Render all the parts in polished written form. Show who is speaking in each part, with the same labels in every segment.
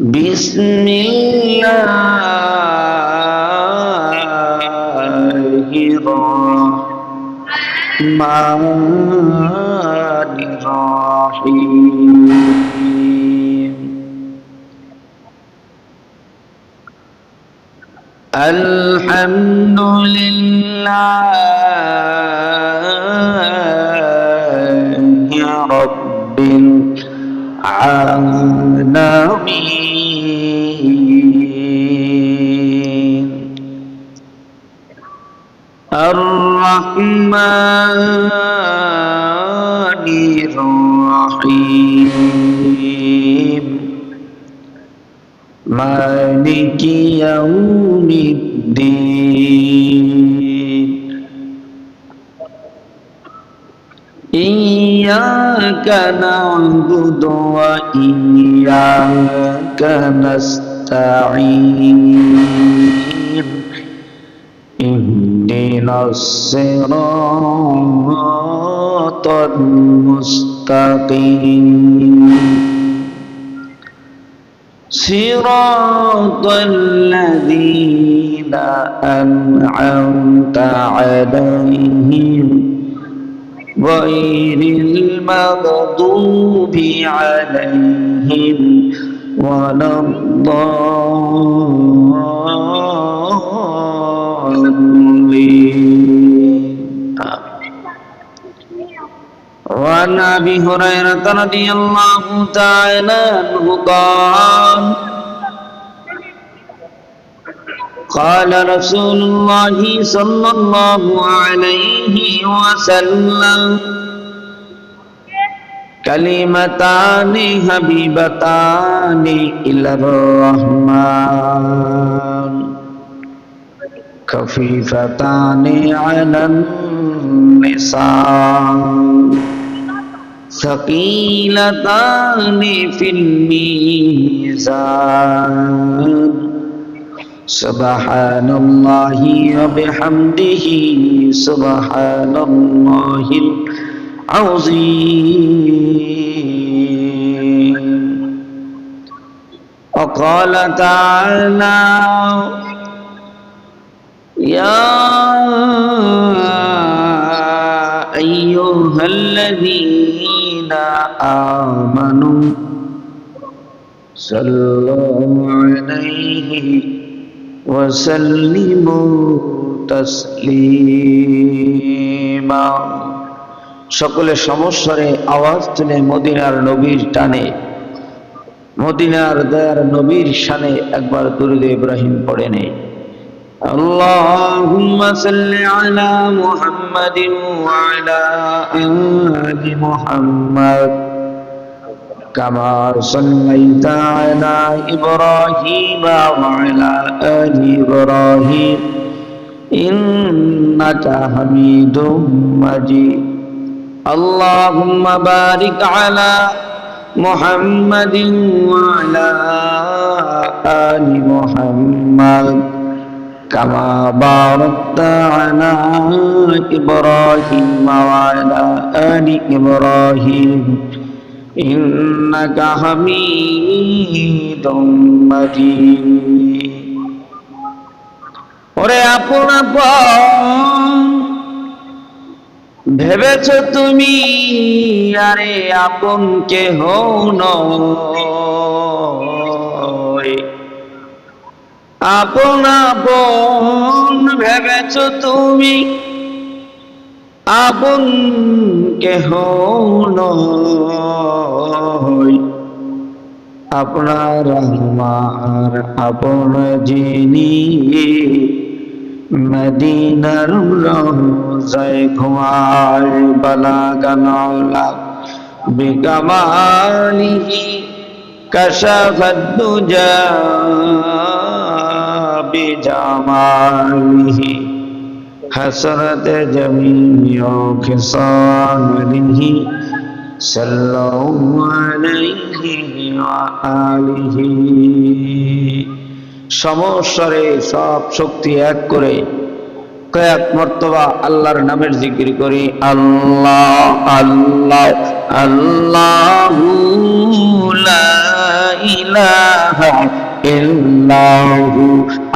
Speaker 1: Bismillahirrahmanirrahim. Alhamdulillahi Rabbil Alamin. Ar-Rahmanir-Rahim. Maliki yaumiddin. Iyyaka na'budu wa iyyaka nasta'in. Ihdinas siratal mustaqim. Siratal ladzina an'amta 'alaihim ghairil maghdubi 'alaihim waladdallin. Wa an Abi Hurairah radhiyallahu ta'ala anhu قال رسول الله صلى الله عليه وسلم كلمتان حبيبتان إلى الرحمن خفيفتان على اللسان ثقيلتان في الميزان سبحان الله وبحمده سبحان الله العظيم. وقال تعالى يا أيها الذين آمنوا صلوا عليه وسلموا تسليما. সকলে সমস্বরে আওয়াজ তুলে মদিনার নবীর টানে, মদিনার দয়ার নবীর শানে একবার দুরূদ ইব্রাহিম পড়ে নে। আল্লাহুম্মা সাল্লি আলা মুহাম্মাদিন ওয়া আলা আলি মুহাম্মাদ كما صليت على إبراهيم وعلى آل إبراهيم إنك حميد مجيد. اللهم بارك على محمد وعلى آل محمد كما باركت على إبراهيم وعلى آل إبراهيم إنك حميد مجيد. ওরে আপন আপন ভেবেছ তুমি, আরে আপন কেহ নয়। আপন আপন ভেবেছ তুমি, আপন কেহ নয়। আপনার আমার আপন যিনি মদিনার রওজায় ঘুমায় বালাগানালা বিকামালিহি কাশাফাদ দুজা বিজামালিহি حسرت جميع خصاله صلى الله عليه وآله. সমস্বরে সব শক্তি এক করে কয়েক মর্তবা আল্লাহর নামের জিকির করি। আল্লাহ আল্লাহ আল্লাহু লা ইলাহা ইল্লাহু।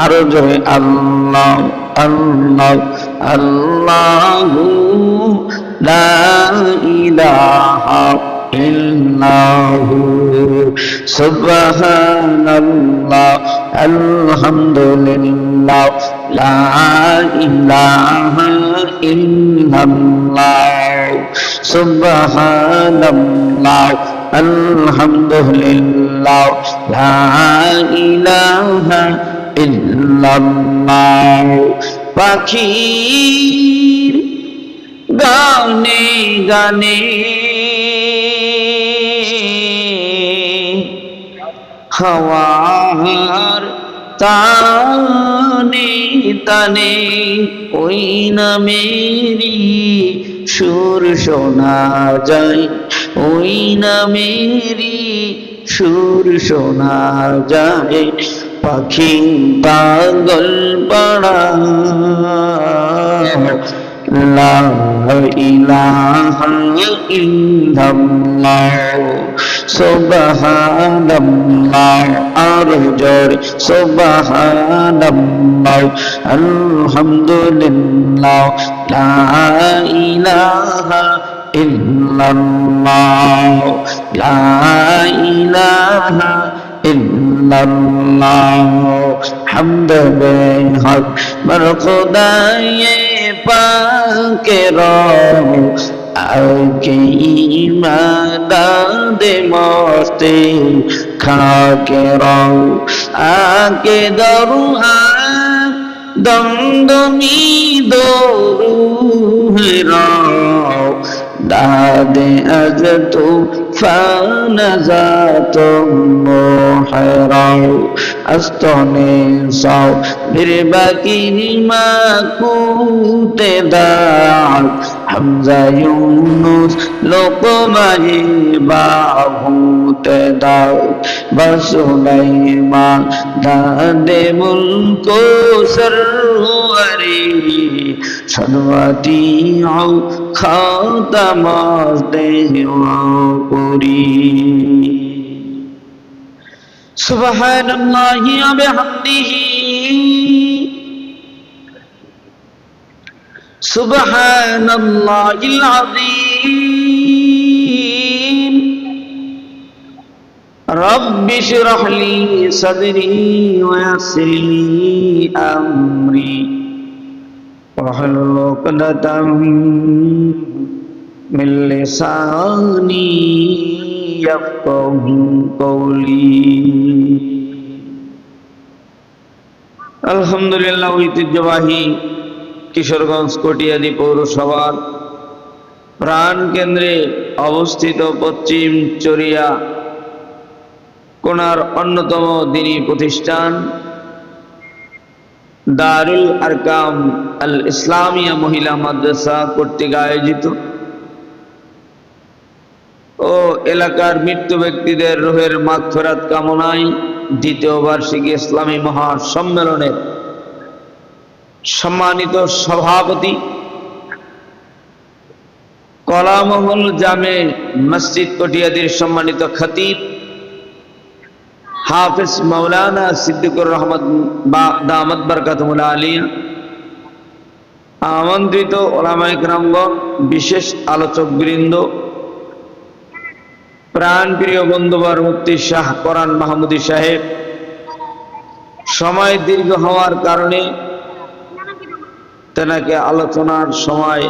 Speaker 1: আরো জোরে আল্লাহ আল্লাহ আল্লাহু লা ইলাহা ইল্লাহু সুবহানাল্লাহ আলহামদুলিল্লাহ লা ইলাহা ইল্লাল্লাহ সুবহানাল্লাহ আলহামদুলিল্লাহ লা ইলাহা ইল্লাল্লাহ। পাখির গানে গানে হাওয়ার তানে তানে ওই নামেরই সুর শোনা যায়, ওই নামেরই সুর শোনা যায়। পাখি পাগল পাড়া লা ইলাহা ইল্লাল্লাহ সুবহানাল্লাহ আরো জোরে সুবহানাল্লাহ আলহামদুলিল্লাহ লা ইলাহা ইল্লাল্লাহ লা ইলাহা ইল্লাল্লাহ। হামদ বেহক বার খুদায়ে পাকে রব আকে ইমাদাদ মস্তে খাকে রব আকে দরুহা দমদমি দরু হেরাও দাদে আজ তো ফানজাত মোহরাও আস্তনে সাও বিরবাকি মাকুতে দাত হামজা ইউনুস লোকমায়ে বাহুতে দাও বসুলাইমান দাদে মুলক সরওয়ারি সনওয়াতি আও খাতামাজ দেওয়া করি। সুবহানাল্লাহি ওয়া বিহামদিহি সুবহানাল্লাহিল আযীম। রব্বি ইশরাহ লি সাদরি ওয়া ইয়াসসির লি আমরি ওয়াহলুল উকদাতাম মিন লিসানি ইয়াফকাহু কওলি। আলহামদুলিল্লাহ। ঐতিহ্যবাহী কিশোরগঞ্জ কটিয়াদি পৌরসভার প্রাণ কেন্দ্রে অবস্থিত পশ্চিম চরিয়া কোনার অন্যতম দ্বীনী প্রতিষ্ঠান দারুল আরকাম আল ইসলামিয়া মহিলা মাদ্রাসা কর্তৃক আয়োজিত ও এলাকার মৃত্যু ব্যক্তিদের রুহের মাগফিরাত কামনায় দ্বিতীয় বার্ষিকী ইসলামী মহাসম্মেলনের সম্মানিত সভাপতি কলামহল জামে মসজিদ কটিয়াদির সম্মানিত খতিব হাফিজ মাওলানা সিদ্দিকুর রহমত দামাত বরকাতুল আলিয়া, আমন্ত্রিত ওলামায়ে কেরামগণ, বিশেষ আলোচক বৃন্দ, প্রাণপ্রিয় বন্ধুবর মুফতি শাহ কোরআন মাহমুদী সাহেব, সময় দীর্ঘ হওয়ার কারণে তেনাকে আলোচনার সময়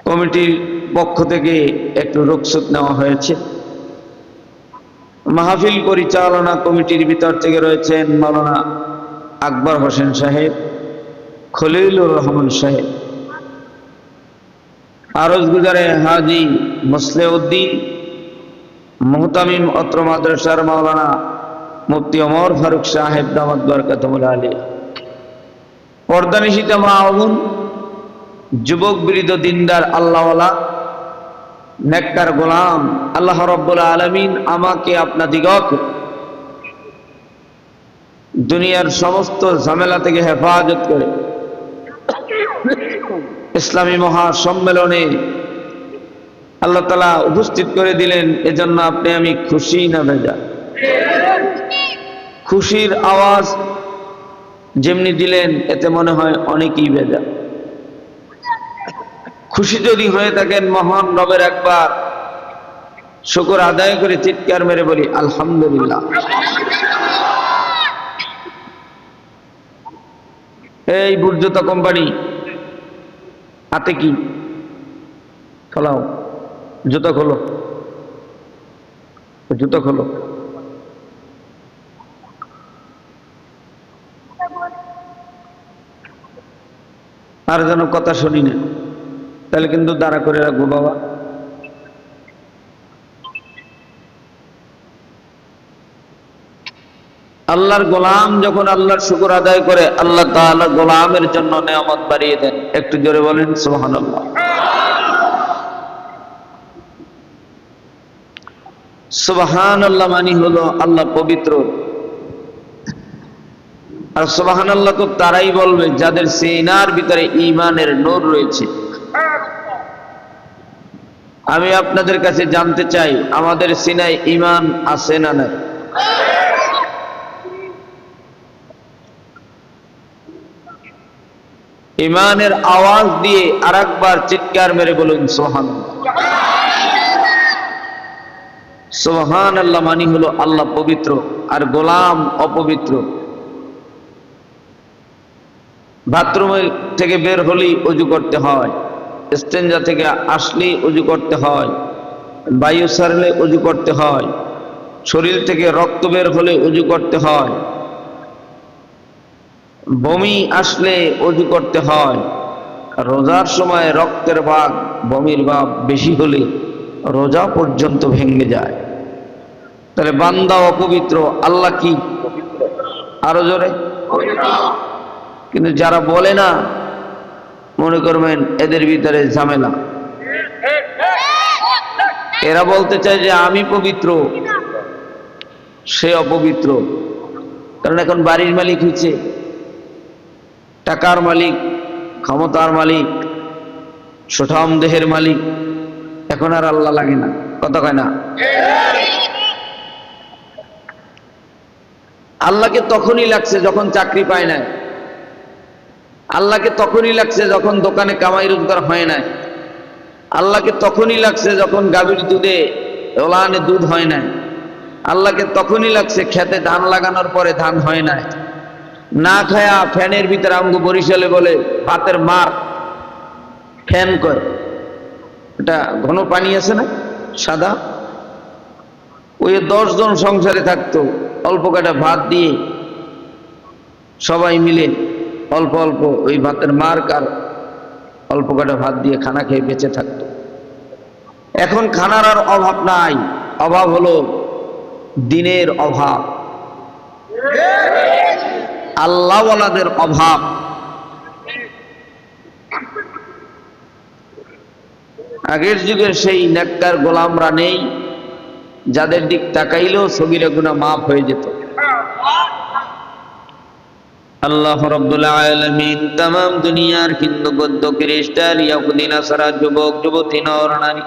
Speaker 1: কমিটির পক্ষ থেকে একটু রুখসত নেওয়া হয়েছে। মাহফিল পরিচালনা কমিটির ভিতর থেকে রয়েছেন মাওলানা আকবর হোসেন সাহেব, খলিলুর রহমান সাহেব, আরজ গুজারে হাজি মুসলেউদ্দিন, মুহতামিম অত্র মাদ্রাসার মাওলানা মুফতি ওমর ফারুক সাহেব দামাত বরকাতুল আলিয়া, পর্দানিশিতা মা ও বোন, যুবক বৃদ্ধ দিনদার আল্লাহওয়ালা নেককার গোলাম, আল্লাহ রাব্বুল আলামিন আমাকে আপনাদিগকে দুনিয়ার সমস্ত ঝামেলা থেকে হেফাজত করে ইসলামী মহাসম্মেলনে আল্লাহ তাআলা উপস্থিত করে দিলেন, এজন্য আপনি আমি খুশি না বেজার? খুশির আওয়াজ যেমনি দিলেন এতে মনে হয় অনেকই বেজার। খুশি যদি হয়ে থাকেন মহান রবের একবার শুকর আদায় করে চিৎকার মেরে বলি আলহামদুলিল্লাহ। এই বুর্জতা কোম্পানি হাতে কি খোলাও, জুতো খোলো, জুতো খোলো। আর যেন কথা শুনি না, তাহলে কিন্তু দাঁড়া করে রাখবো বাবা। আল্লাহর গোলাম যখন আল্লাহর শুকর আদায় করে, আল্লাহ তাআলা গোলামের জন্য নেয়ামত বাড়িয়ে দেন। একটু জোরে বলেন সুবহানাল্লাহ। সুবহানাল্লাহ মানে হলো আল্লাহ পবিত্র। আর সুবহানাল্লাহ তো তারাই বলবে যাদের সিনার ভিতরে ঈমানের নূর রয়েছে। আমি আপনাদের কাছে জানতে চাই, আমাদের সিনায় ঈমান আছে না নাই? ঈমানের আওয়াজ দিয়ে আরেকবার চিৎকার মেরে বলুন সুবহানাল্লাহ। সুবহানাল্লাহ মানে হলো আল্লাহ পবিত্র আর গোলাম অপবিত্র। বাথরুম থেকে বের হলেই ওযু করতে হয়, ইস্তেঞ্জা থেকে আসলেই ওযু করতে হয়, বায়ু ছাড়লে ওযু করতে হয়, শরীর থেকে রক্ত বের হলে ওযু করতে হয়, বমি আসলে ওযু করতে হয়। রোজার সময় রক্তের ভাগ, বমির ভাব বেশি হলে রোজা পর্যন্ত ভেঙে যায়। তাহলে বান্দা অপবিত্র, আল্লাহ কি? আরো জোরে। কিন্তু যারা বলে না, মনে করবেন এদের ভিতরে ঝামেলা। এরা বলতে চায় যে আমি পবিত্র, সে অপবিত্র। কারণ এখন বাড়ির মালিক হয়েছে, টাকার মালিক, ক্ষমতার মালিক, সুঠাম দেহের মালিক, এখন আর আল্লাহ লাগে না। কথা কয় না? আল্লাহকে তখনই লাগছে যখন চাকরি পায় না, আল্লাহকে তখনই লাগছে যখন দোকানে কামাই রোজগার হয় না, আল্লাহকে তখনই লাগছে যখন গাভীর দুধে ওলানে দুধ হয় না, আল্লাহকে তখনই লাগছে খেতে ধান লাগানোর পরে ধান হয় না। না খায়া ফ্যানের ভিতরে আমগো বরিশালে বলে ভাতের মার, ফ্যান কয়, এটা ঘন পানি আছে না সাদা, ওই 10 জন সংসারে থাকতো, অল্প কাটা ভাত দিয়ে সবাই মিলে অল্প অল্প ওই ভাতের মার কার অল্প কাটা ভাত দিয়ে খানা খেয়ে বেঁচে থাকতো। এখন খানার আর অভাব নাই, অভাব হলো দিনের অভাব, আল্লাহওয়ালাদের অভাব। আগের যুগের সেই নেককার গোলামরা নেই, যাদের দিক তাকাইলেও সগীরা গুনাহ মাফ হয়ে যেত। আল্লাহ রাব্বুল আলামিন তাম দুনিয়ার হিন্দু বৌদ্ধ খ্রিস্টান ইহুদি নাসারা যুবক যুবতী নর নারী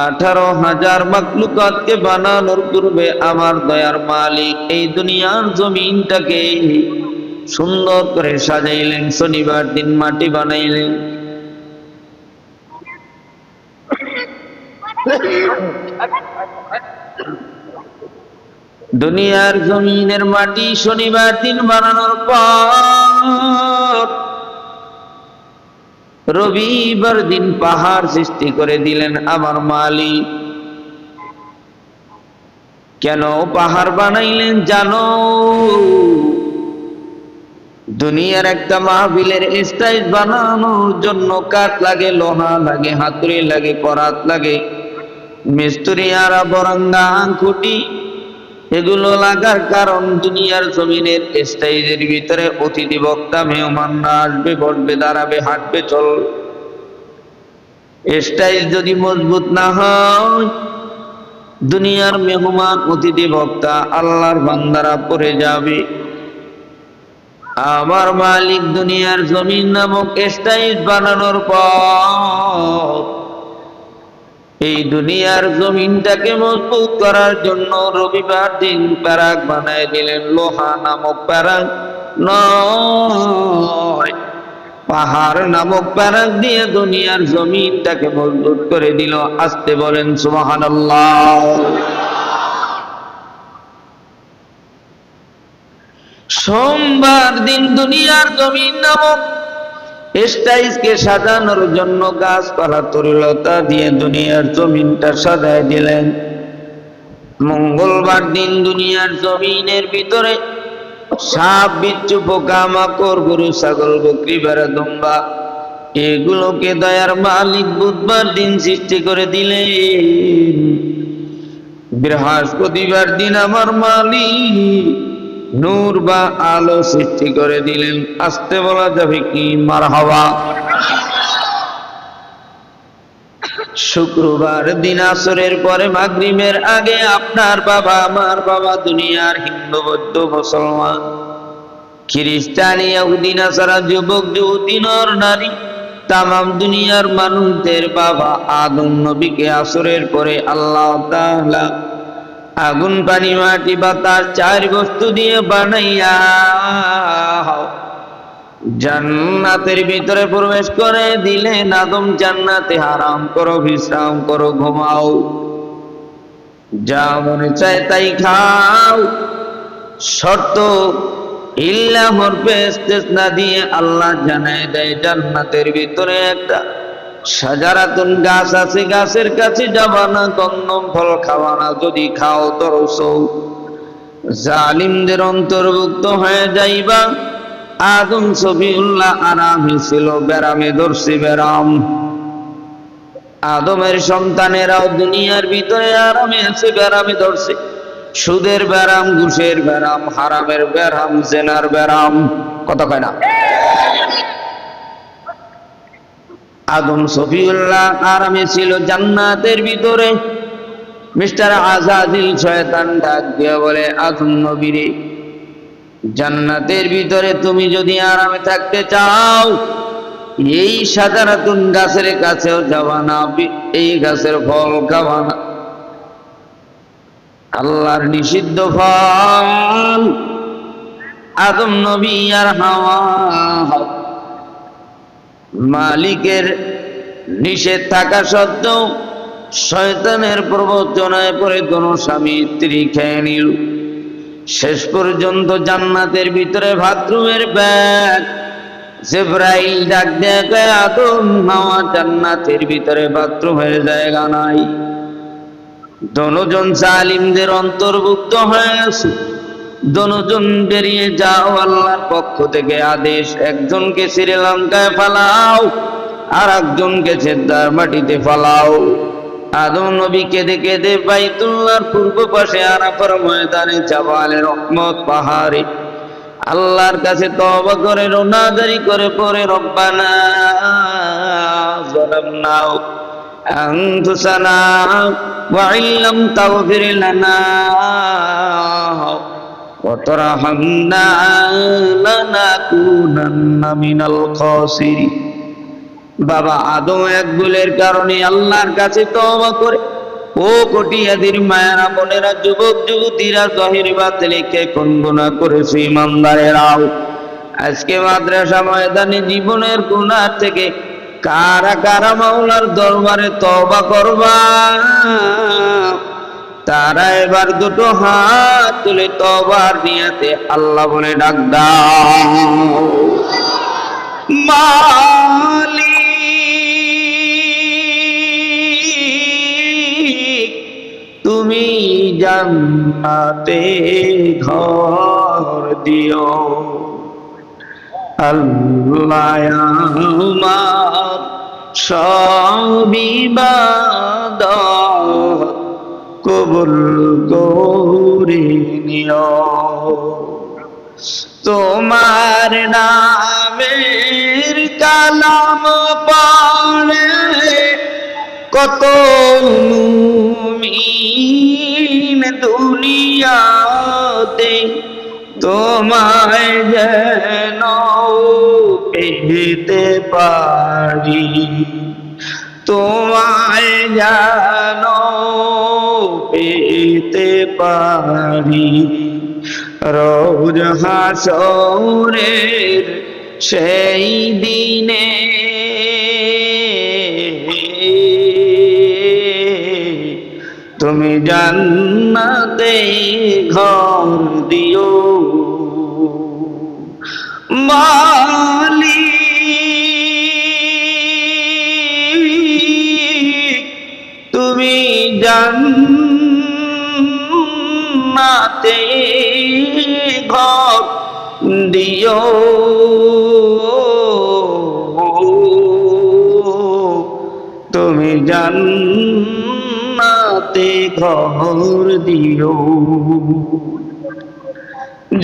Speaker 1: 18,000 মাখলুকাতকে বানানোর পূর্বে আমার দয়ার মালিক এই দুনিয়ার জমিনটাকে সুন্দর করে সাজাইলেন, শনিবার দিন মাটি বানাইলেন। দুনিয়ার জমিনের মাটি শনিবার দিন বানানোর পর রবিবার দিন পাহাড় সৃষ্টি করে দিলেন আমার মালিক। কেন পাহাড় বানাইলেন জানো? দুনিয়ার একটা মাহফিলের স্টেজ বানানোর জন্য কাঠ লাগে, লোহা লাগে, হাতুড়ি লাগে, করাত লাগে, মিস্ত্রি আর বরাঙ্গা খুঁটি, এগুলো লাগার কারণ দুনিয়ার জমিনের স্টেজের ভিতরে অতিথি বক্তা মেহমানরা আসবে, বসবে, দাঁড়াবে, হাঁটবে, চল। স্টেজ যদি মজবুত না হয়, দুনিয়ার মেহমান অতিথি বক্তা আল্লাহর বান্দারা পড়ে যাবে। আমার মালিক দুনিয়ার জমিন নামক স্টাইল বানানোর পর এই দুনিয়ার জমিনটাকে মজবুত করার জন্য রবিবার দিন প্যারাক বানায় দিলেন। লোহা নামক প্যারাক নয়, পাহাড় নামক প্যারাক দিয়ে দুনিয়ার জমিনটাকে মজবুত করে দিল। আসতে বলেন সুবহানাল্লাহ। সোমবার দিন দুনিয়ার জমিন নামক স্টাইলকে সাজানোর জন্য গাছপালা তরুলতা দিয়ে দুনিয়ার জমিনটা সাজায় দিলেন। মঙ্গলবার দিন দুনিয়ার জমিনের ভিতরে সাপ বিচ্ছু পোকা মাকড় গরু ছাগল বকরি ভেড়া দুম্বা এগুলোকে দয়ার মালিক বুধবার দিন সৃষ্টি করে দিলেন। বৃহস্পতিবার দিন আমার মালিক নূর বা আলো সৃষ্টি করে দিলেন। আসতে বলা যাবে কি মারহাবা। শুক্রবার দিন আসরের পরে মাগরিবের আগে আপনার বাবা আমার বাবা দুনিয়ার হিন্দু বৌদ্ধ মুসলমান খ্রিস্টান ইহুদি নাসারা যুবক যুবতী নর নারী তামাম দুনিয়ার মানুষদের বাবা আদম নবীকে আসরের পরে আল্লাহ তাআলা আগুন পানি মাটি বাতাস চার বস্তু দিয়ে বানাইয়া জান্নাতের ভিতরে প্রবেশ করে দিলেন। আদম জান্নাতে আরাম করো, বিশ্রাম করো, ঘুমাও, যা মনে চায় তাই খাও। শর্ত ইল্লাহর পেস্তেস না দিয়ে আল্লাহ জানায় দেয় জান্নাতের ভিতরে একটা সাজারাতুন গাছ আছে, গাছের কাছে যাবা না, গন্ধম ফল খাওয়া না, যদি খাও তরসো জালিমদের অন্তর্ভুক্ত হয়ে যাইবা। আদম সফিউল্লাহ আরামে ছিল, বেরামে ধরছে বেরাম। আদমের সন্তানেরাও দুনিয়ার ভিতরে আরামে আছে, বেরামে ধরছে। সুদের বেরাম, ঘুষের বেরাম, হারামের বেরাম, জেনার বেরাম, কথা কয় না। আদম সফিউল্লাহ আরামে ছিল জান্নাতের ভিতরে। মিস্টার আজাজিল শয়তান ডাক দিয়ে বলে, আদম নবীরে, জান্নাতের ভিতরে তুমি যদি আরামে থাকতে চাও এই সাজারাতুন গাছের কাছেও যাবা না, এই গাছের ফল খাবা না, আল্লাহর নিষিদ্ধ ফল। আদম নবী আর হাওয়া মালিকের নিষেধ থাকা সত্ত্বেও শয়তানের প্রবচনায় পড়ে দোনো স্বামী স্ত্রী খেয়ে নিল। শেষ পর্যন্ত জান্নাতের ভিতরে বাথরুমের ব্যাগ জিবরাইল ডাক দেয়, আদম হাওয়া জান্নাতের ভিতরে বাথরুমের জায়গা নাই। দোনোজন জালিমদের অন্তর্ভুক্ত হয়ে আছে, দোনোজন বেরিয়ে যাও, আল্লাহর পক্ষ থেকে আদেশ। একজনকে শ্রীলঙ্কায় ফালাও, আর একজনকে জেদ্দার মাটিতে ফালাও। আদম নবী কেঁদে কেঁদে বাইতুল্লাহর পূর্ব পাশে আরাফার ময়দানে জাবালে রহমত পাহাড়ে আল্লাহর কাছে তওবা করে রোনাজারি করে পড়ে, রব্বানা যালামনা আনফুসানা ওয়া ইল্লাম তাগফির লানা ওয়া তারহামনা লানাকুনান্না মিনাল খাসিরিন। বাবা আদম এক ভুলের কারণে আল্লাহর কাছে তওবা করে, ও কটিয়াদির মায়েরা বোনেরা যুবক যুবতীরা জহির বাতিলকে কোন গুনাহ করেছে ইমানদারেরাও, আজকে মাদ্রাসা ময়দানে জীবনের গুনাহ থেকে কারা কারা মাওলার দরবারে তওবা করবা, তারা এবার দুটো হাত তুলে তওবার নিয়তে আল্লাহ বলে ডাক দাও। মালিক তুমি জান্নাতে ঘর দিও, আল্লাহ আমার সব ইবাদত কবুল করে নিও। তোমার নামের কালাম পড়ে কত মুমিন দুনিয়াতে তোমায় যেন পেতে পারি, তোমায় যেন পেতে পারি, রোজ হাসরের সেই দিনে তুমি জান্নাতে ঘর দিও মালিক, তুমি জান্নাতে ঘর দিও, তুমি জান্নাতে ঘর দিও।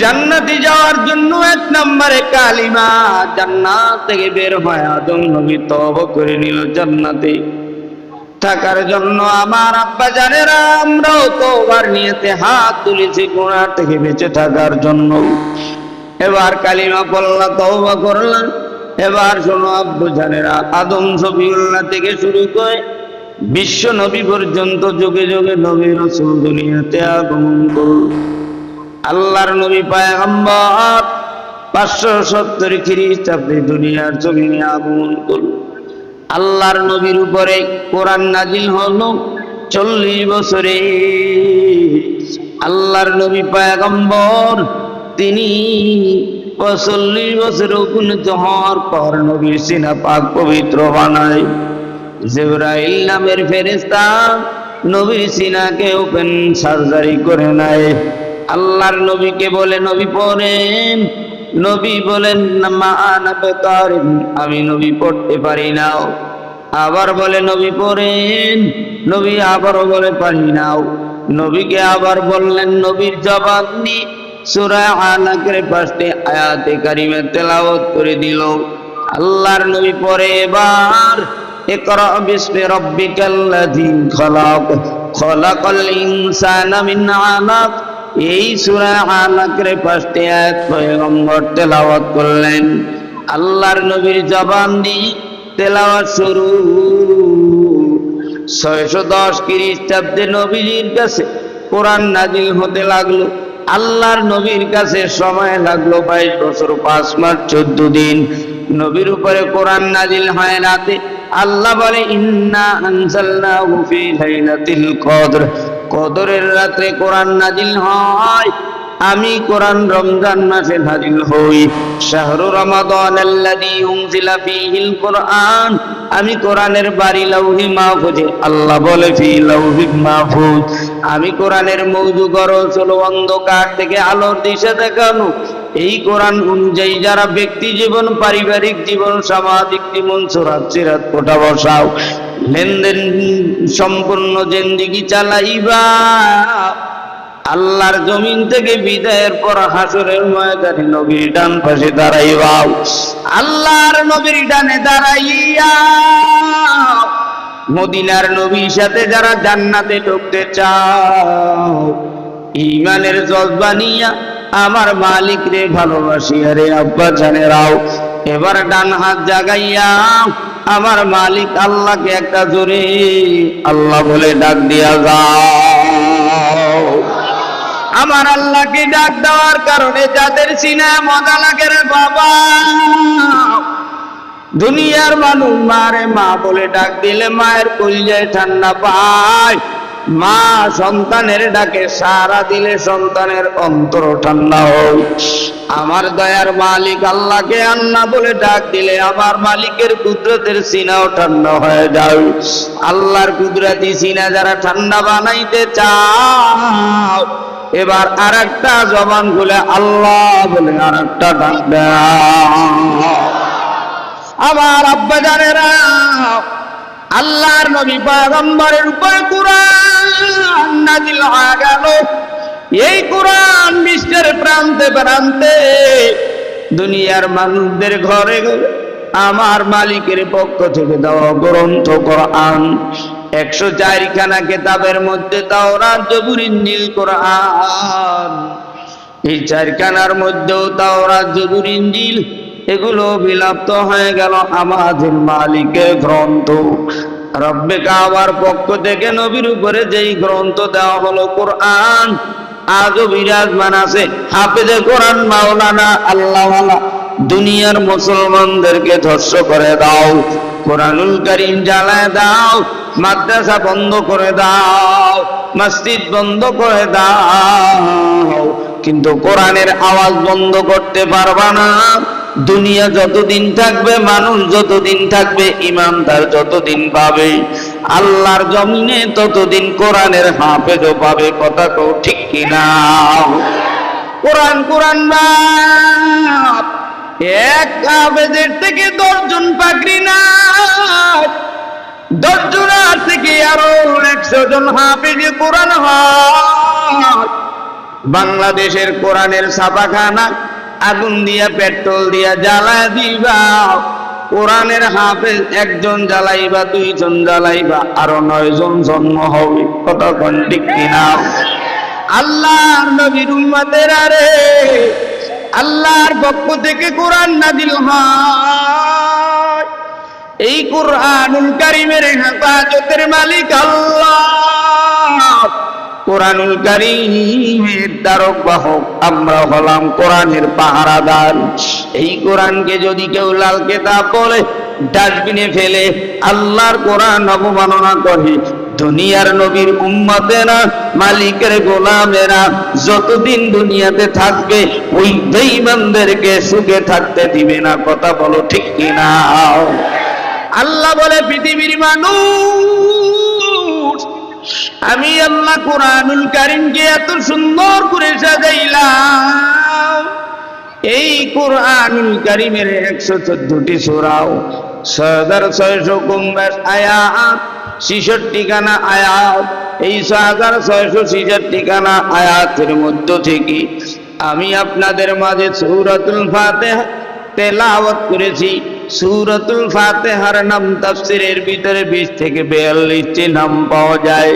Speaker 1: জান্নাতে যাওয়ার জন্য এক নম্বরে কালিমা, জান্নাত থেকে বের হয় আদম নবী তওবা করে নিল জান্নাতে থাকার জন্য। আমার আব্বা জানেরা, আমরাও তওবার নিয়তে হাত তুলেছি গুনাহ থেকে বেঁচে থাকার জন্য। এবার কালিমা পড়লাম, তওবা করলাম। এবার শোনো আব্বু জানেরা, আদম সফিউল্লাহ থেকে শুরু করে বিশ্ব নবী পর্যন্ত যুগে যুগে নবী রাসূল দুনিয়াতে আগমন করল। আল্লাহর নবী পয়গম্বর 570 খ্রিস্টাব্দে দুনিয়ার জমিনে আগমন করল। আল্লাহর নবীর উপরে কোরআন নাজিল হলো 40 বছরে। আল্লাহর নবী পয়গম্বর তিনি 40 বছরে উপনীত হওয়ার পর নবীর সিনা পাক পবিত্র বানায়। জিবরাইল নামের ফেরেশতা নবীর সিনাকে ওপেন সার্জারি করে নেয়। আল্লাহর নবীকে বলে নবী পড়েন, নবী বলেন মা আনা বিকারিন, আমি নবী পড়তে পারি না। আবার বলে নবী পড়েন, নবী আবারও বলে পারি না। নবীকে আবার বললেন, নবীর জবাব নিয়ে সূরা আলাকের 5টি আয়াতে কারিমা তেলাওয়াত করে দিল। আল্লাহর নবী পড়ে এবার ইকরা বিসমি রাব্বিকাল্লাযী খলাক, খলাকাল ইনসানা মিন আলাক। এই সূরা আলাকের 5টি আয়াত পয়গম্বর তেলাওয়াত করলেন। আল্লাহর নবীর জবান দিয়ে তেলাওয়াত শুরু। 610 খ্রিস্টাব্দে নবীর কাছে কোরআন নাজিল হতে লাগলো। আল্লাহর নবীর কাছে সময় লাগলো 22 বছর 5 মাস 14 দিন। নবীর উপরে কোরআন নাজিল হয় রাতে। আল্লাহ বলে ইন্না আনজালনাহু ফি লাইলাতিল কদর, কদরের রাতে কোরআন নাজিল হয়। আমি কোরআন রমজান মাসে নাজিল হই। শাহরু রমাদানাল্লাযী উনজিলা ফীহিল কোরআন, আমি কোরআনের বাড়ি লাউহি মাহফুজে। আল্লাহ বলে ফি লাউহি মাহফুজ, আমি কোরআনের মওজু গরজ হলো অন্ধকার থেকে আলোর দিশা দেখানো। এই কোরআন অনুযায়ী যারা ব্যক্তি জীবন, পারিবারিক জীবন, সামাজিক জীবন, সুরাত সিরাত কোটা বসাও, লেনদেন সম্পূর্ণ জিন্দেগি চালাইবা, আল্লাহর জমিন থেকে বিদায়ের পর হাসরের ময়দানে নবীর ডান পাশে দাঁড়াইবা। আল্লাহর নবীর ডানে দাঁড়াইয়া মদিনার নবীর সাথে যারা জান্নাতে ঢুকতে চাও, ঈমানের জজবা নিয়া আমার মালিক রে ভালোবাসিয়া রে আব্বা জানেরাও, এবার ডান হাত জাগাইয়া আমার মালিক আল্লাহকে একটা জোরে আল্লাহ বলে ডাক দিয়া যাও। আমার আল্লাহকে ডাক দেওয়ার কারণে যাদের সিনায় মজা লাগে রে বাবা, দুনিয়ার মানুষ মারে মা বলে ডাক দিলে মায়ের কলিজায় ঠান্ডা পায়। মা সন্তানের ডাকে সাড়া দিলে সন্তানের অন্তর ঠান্ডা হয়। আমার দয়ার মালিক আল্লাহকে আল্লাহ বলে ডাক দিলে আমার মালিকের কুদরতের সিনাও ঠান্ডা হয়ে যায়। আল্লাহর কুদরতি সিনা যারা ঠান্ডা বানাইতে চাও, এবার আরেকটা জবান খুলে আল্লাহ বলে আরেকটা ডাক দাও। আমার আব্বা জানেরা, আল্লাহর নবী পয়গম্বরের উপর কোরআন নাজিল হয়ে গেল। এই কোরআন বিশ্বের প্রান্তে প্রান্তে দুনিয়ার মানুষদের ঘরে ঘরে আমার মালিকের পক্ষ থেকে দেওয়া গ্রন্থ কোরআন। 104 খানা কিতাবের মধ্যে তাওরাত, জবুর, ইনজিল, কোরআন এই চারখানার মধ্যেও তাওরাত, জবুর, ইনজিল এগুলো বিলাপ্ত হয়ে গেল আমাদের মালিকের গ্রন্থ। রব্বে কাবার পক্ষ থেকে নবীর উপরে যেই গ্রন্থ দেওয়া হলো কোরআন, আজও বিরাজমান আছে। হাফেজে কোরআন মাওলানা আল্লাহওয়ালা দুনিয়ার মুসলমানদেরকে ধ্বংস করে দাও, কোরআনুল কারীম জ্বালায় দাও, মাদ্রাসা বন্ধ করে দাও, মসজিদ বন্ধ করে দাও, কিন্তু কোরআনের আওয়াজ বন্ধ করতে পারবা না। দুনিয়া যতদিন থাকবে, মানুষ যতদিন থাকবে, ইমানদার যতদিন পাবে, আল্লাহর জমিনে ততদিন কোরআনের হাফেজও পাবে। কথা তো ঠিক কিনা? কোরআন কোরআন বাপ, এক হাফেজের থেকে 10 জন পাকড়ি না, 10 জনের থেকে আরো 100 জন হাফেজে কোরআন হয়। বাংলাদেশের কোরআনের ছাপাখানা আগুন দিয়া, পেট্রোল দিয়া জ্বালা দিবা, কোরআনের হাফেজ 1 জন জ্বালাইবা, 2 জন জ্বালাইবা, আরো 9 জন জন্ম হবে। কথা কোন ঠিক কিনা? আল্লাহর নবীর উম্মতেরা রে, আল্লাহর পক্ষ থেকে কোরআন নাযিল হয়। এই কোরআনুল কারীমের হেফাজতের মালিক আল্লাহ। কোরআনুল কারীমের দ্বারক বাহক আমরা হলাম, কোরআনের পাহারাদার। এই কোরআনকে যদি কেউ লাল কিতাব বলে, ডাস্টবিনে ফেলে, আল্লাহর কোরআন অবমাননা করে, দুনিয়ার নবীর উম্মতেরা, মালিকের গোলামেরা যতদিন দুনিয়াতে থাকবে, ওই বেঈমানদেরকে সুখে থাকতে দিবে না। কথা বলো ঠিক কিনা? আল্লাহ বলে, পৃথিবীর মানুষ, আমি আল্লাহ কোরআনুল কারীমকে এত সুন্দর করে সাজাইলাম। এই কোরআনুল কারীমের 114টি সূরা, 6649 আয়াত, 66 খানা আয়াত। এই 6666 খানা আয়াতের মধ্য থেকে আমি আপনাদের মাঝে সূরাতুল ফাতিহা তেলাওয়াত করেছি। সূরাতুল ফাতিহার নাম তাফসীরের ভিতরে 20 থেকে 42টি নাম পাওয়া যায়।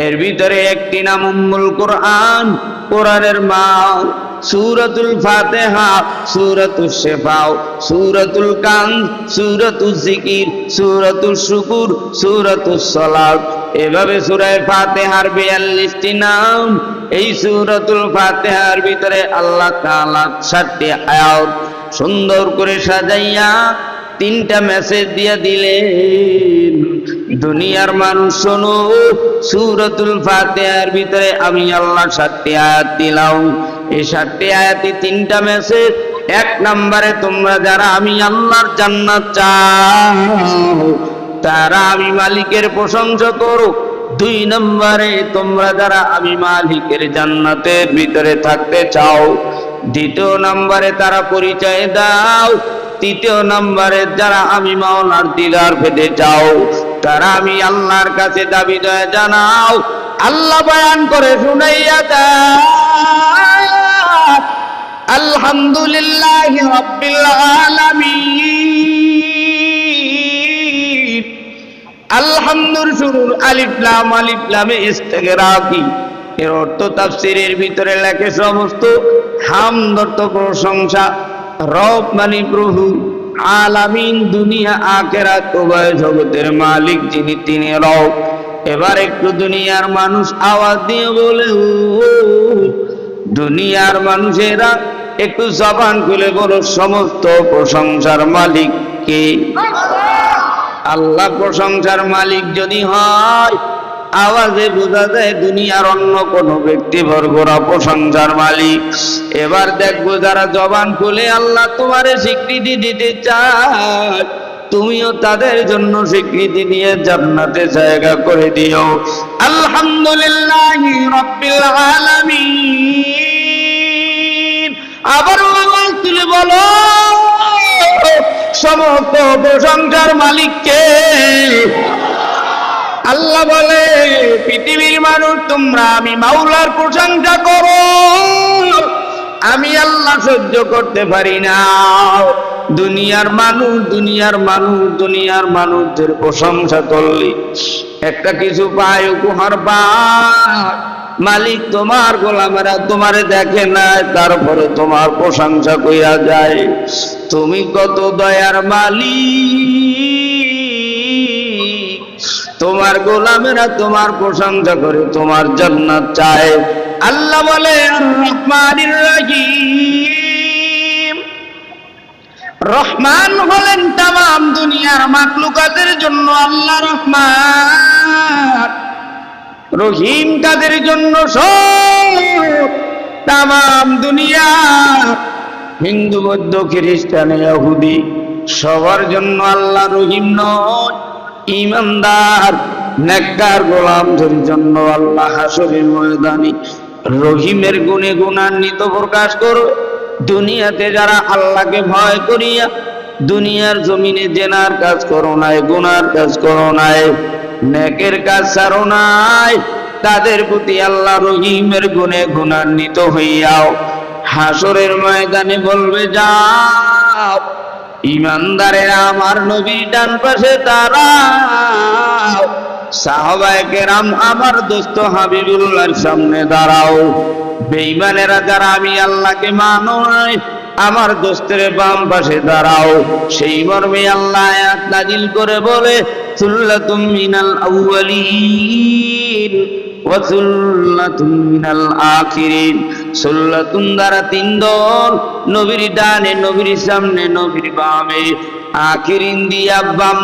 Speaker 1: এর ভিতরে একটি নাম উম্মুল কোরআন, কোরআনের মা। সূরাতুল ফাতিহা, সূরাতুল শিফা, সূরাতুল কানজ, সূরাতুল জিকির, সূরাতুল শুকুর, সূরাতুল সালাত। এভাবে সূরা ফাতিহার 42টি নাম। এই সূরাতুল ফাতিহার ভিতরে আল্লাহ তাআলা 7টি আয়াত সুন্দর করে সাজাইয়া 3টা মেসেজ দিয়ে দিলেন। দুনিয়ার মানুষ শোনো, সূরাতুল ফাতিহার ভিতরে আমি আল্লাহ 7টি আয়াত দিলাম। এই 7টি আয়াতে 3টা মেসেজ। 1 নম্বরে, তোমরা যারা আমি আল্লাহর জান্নাত চাও, তারা আমি মালিকের প্রশংসা করো। 2 নম্বরে, তোমরা যারা আমি মালিকের জান্নাতের ভিতরে থাকতে চাও। 2য় নম্বরে, তারা পরিচয় দাও। 3য় নম্বরে, যারা আমি মাওলার দিদার পেতে চাও, তারা আমি আল্লাহর কাছে দাবি দয়া জানাও। আল্লাহ বয়ান করে শুনাইয়া দাও, আলহামদুলিল্লাহি রাব্বিল আলামিন। আলহামদুর শুরুর আলিফ লাম, আলিফ লামে ইস্তেগরাকি। এর অর্থ তাফসীরের ভিতরে লেখে সমস্ত হামদ অর্থ প্রশংসা। রব মানে প্রভু, আলামিন দুনিয়া আখিরাত উভয় জগতের মালিক যিনি, তিনি রব। এবার একটু দুনিয়ার মানুষ আওয়াজ দিয়ে বলে, ও দুনিয়ার মানুষেরা একটু জবান খুলে বলো, সমস্ত প্রশংসার মালিক কে? আল্লাহ প্রশংসার মালিক যদি হয়, আওয়াজে বোঝা যায় দুনিয়ার অন্য কোন ব্যক্তিবর্গরা প্রশংসার মালিক। এবার দেখবো যারা জবান খুলে আল্লাহ তোমারে স্বীকৃতি দিতে চায়, তুমিও তাদের জন্য স্বীকৃতি দিয়ে জান্নাতে জায়গা করে দিও। আলহামদুলিল্লাহি রাব্বিল আলামিন। আবার আওয়াজ তুলে বলো, সমস্ত প্রশংসার মালিক কে? আল্লাহ বলে, পৃথিবীর মানুষ তোমরা আমি মাওলার প্রশংসা করো, আমি আল্লাহ সহ্য করতে পারি না। দুনিয়ার মানুষ, দুনিয়ার মানুষ, দুনিয়ার মানুষদের প্রশংসা করলে একটা কিছু পায়, উপহার পায়। মালিক তোমার গোলামেরা তোমারে দেখে না, তারপরে তোমার প্রশংসা কইরা যায়। তুমি কত দয়ার মালিক, তোমার গোলামেরা তোমার প্রশংসা করে, তোমার জান্নাত চায়। আল্লাহ বলে আর রহমানির রহিম, রহমান হলেন তামাম দুনিয়ার মাখলুকাতের জন্য আল্লাহ রহমান, রহিম কাদের জন্য? সব তামাম দুনিয়া, হিন্দু বৌদ্ধ খ্রিস্টান ইহুদি সবার জন্য আল্লাহ রহিম নয়। ইমানদার নেককার গোলামদের জন্য আল্লাহ হাসরের ময়দানে রহিমের গুণে গুণান্বিত প্রকাশ করবে। দুনিয়াতে যারা আল্লাহকে ভয় করিয়া দুনিয়ার জমিনে জেনার কাজ করো নাই, গুনার কাজ করো নাই, নেকের কাজ ছাড়ো নাই, তাদের প্রতি আল্লাহ রহিমের গুণে গুণান্বিত হইয়াও হাসরের ময়দানে বলবে, যাও ইমানদারেরা আমার নবীর ডান পাশে দাঁড়াও, সাহাবায়ে কেরাম আমার দোস্ত হাবিবুল্লাহর সামনে দাঁড়াও। বেঈমানেরা যারা আমি আল্লাহকে মানো নাই, আমার দোস্তের বাম পাশে দাঁড়াও। সেই মর্মে আল্লাহ আয়াত নাজিল করে বলে, সুল্লাতুম মিনাল আউয়ালিন ওয়া সুল্লাতুম মিনাল আখিরিন। সুল্লাতুন দ্বারা তিন দল, নবীর ডানে, নবীর সামনে, নবীর বামে, আখিরিন দিয়া বাম